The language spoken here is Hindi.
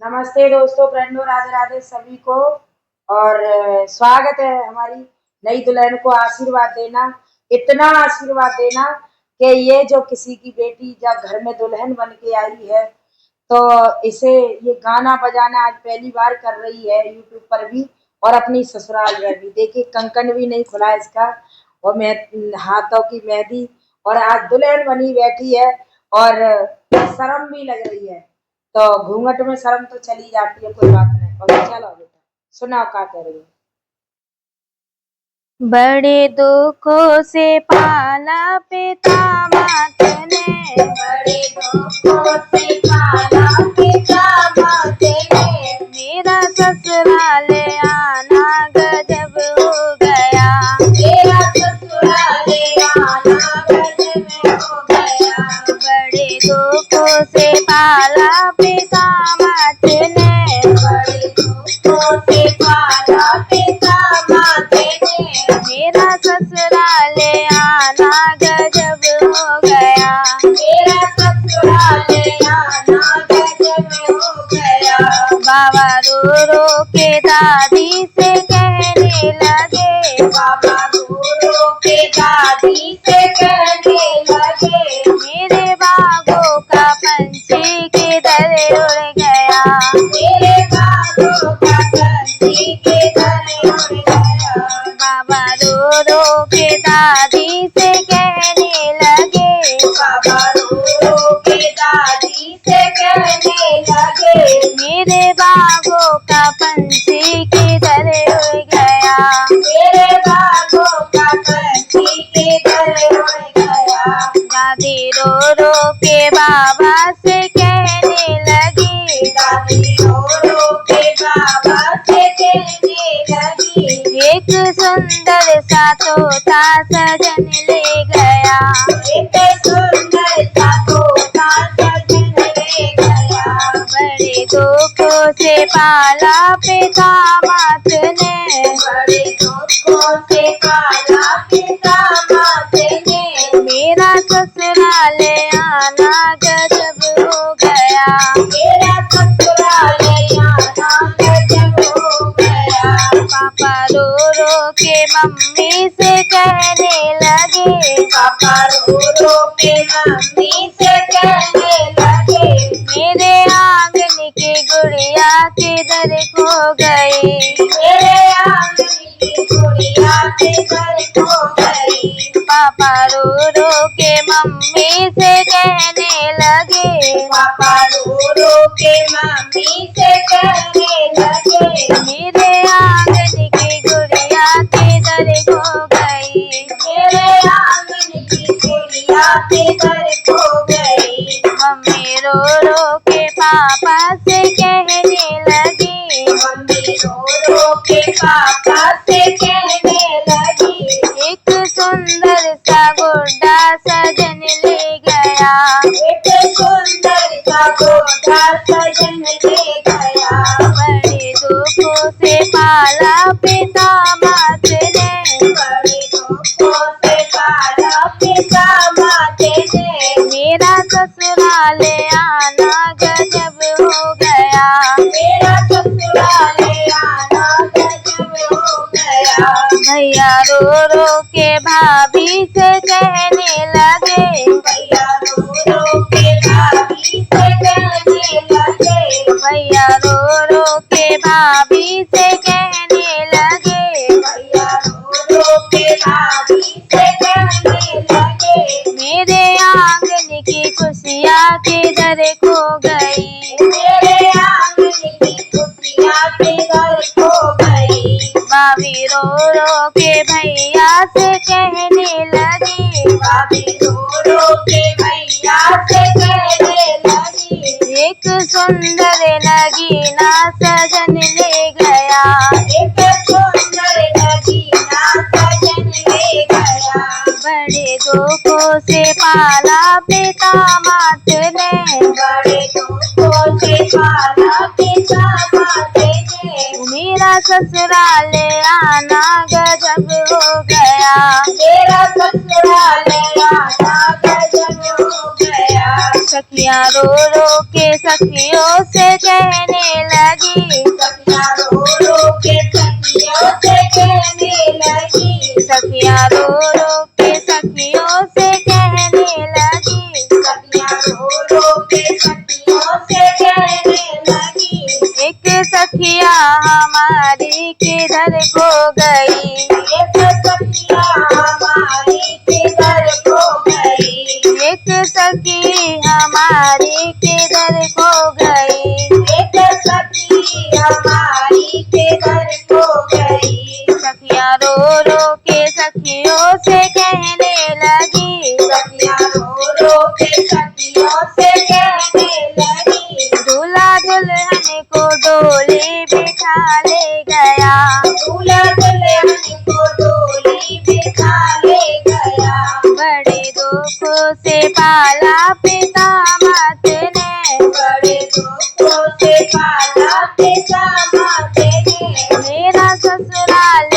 नमस्ते दोस्तों, फ्रेंडों, राधे राधे सभी को। और स्वागत है हमारी नई दुल्हन को आशीर्वाद देना, इतना आशीर्वाद देना कि ये जो किसी की बेटी जब घर में दुल्हन बन के आई है तो इसे ये गाना बजाना आज पहली बार कर रही है यूट्यूब पर भी और अपनी ससुराल में भी। देखिए कंकन भी नहीं खुला इसका और मैं हाथों की मेहंदी और आज दुल्हन बनी बैठी है और शर्म भी लग रही है। तो घूंघट में शर्म तो चली जाती है, कोई बात नहीं। और चलो बेटा सुनाओ क्या कह रही है। बड़े दुखों से पाला पिता मात ने, बड़े दुखों से पाला पिता मात ने, मेरा ससुराल आना गजब हो गया, मेरा ससुराल आना गजब हो गया। बड़े दुखों से पाला पिता मात ने, बड़े दुखों से पाला पिता मात ने, मेरा ससुराल आना गजब हो गया, मेरा ससुराल आना गजब हो गया। बाबा रो रो के दादी से कहने लगे, बाबा रो रो के दादी से कहने लगे, मेरे बागों का पंछी किधर उड़ गया, मेरे बागों का पंछी किधर उड़ गया। बाबा रो रो के दादी से कहने लगे, बाबा रो रो के दादी से कहने लगे, मेरे बागों का पंछी किधर उड़ गया, मेरे बागों का पंछी किधर उड़ गया। दादी रो रो के बाबा से कहने लगी, दादी रो रो के बाबा से कहने लगी, एक सुंदर सा तोता सजन ले गया, एक सुंदर सा तोता सजन ले गया। बड़े दुखों से पाला पिता मात ने, बड़े दुखों से पाला पिता मात ने, मेरा ससुराल आना गजब हो गया, मेरा ससुराल आना गजब हो गया। पापा रो रो के मम्मी से कहने लगे, पापा रो रो के मम्मी से कहने लगे, मेरे आंगन की गुड़िया किधर खो गई, मेरे आंगन की गुड़िया किधर खो गई। पापा रो रो के मम्मी से कहने लगे, पापा रो रो के मम्मी से कहने लगे, मेरे आंगन की गुड़िया किधर खो गई, मेरे आंगन की गुड़िया किधर खो गई। मम्मी रो रो के पापा से कहने लगी, मम्मी रो रो के पापा से कहने लगी, एक सुंदर सा गुड्डा सजन ले गया, एक सुंदर सा गोदा सजन ले गया। बड़े दुखों से पाला पिता मात ने, बड़े दुखों से पाला पिता मात ने, मेरा ससुराल आना गजब हो गया, मेरा ससुराल आना गजब हो गया। भैया रो रो के भाभी से कहने लगे, भैया रो रो के भाभी से कहने लगे, भैया रो रो के भाभी से कहने लगे, भैया रो रो के भाभी से कहने लगे, मेरे आंगन की खुशियाँ किधर खो गई, मेरे आंगन की खुशियाँ किधर खो गई। भाभी रो रो के भैया से कहने लगी, भाभी रो रो के भैया से कहने लगी, एक सुंदर नगीना सजन ले गया, एक सुंदर नगीना सजन ले गया। बड़े दुखों से पाला पिता मात ने, बड़े दुखों से पाला पिता मात ने, मेरा ससुराल आना गजब हो गया, मेरा ससुराल आना गजब हो गया। सखियाँ रो रो के सखियों से कहने लगी, सखियाँ रो रो के सखियों से कहने लगी, सखियाँ रो रो के सखियों से कहने लगी, सखियाँ रो रो के सखियों से कहने लगी। एक सखिया हमारी किधर खो गई, एक सखिया हमारी किधर खो गई, एक सखी हमारी किधर खो गई, एक सखी हमारी किधर खो गई। सखियाँ रो रो के सखियों से कहने लगी, सखियाँ रो रो के सखियों से कहने लगी, दूल्हा दुल्हन को डोली बिठा ले गया, दूल्हा दुल्हन को डोली बिठा ले गया, बड़े दुख से पाला पिता मात ने, बड़े दुखों से पाला पिता माते ने, मेरा ससुराल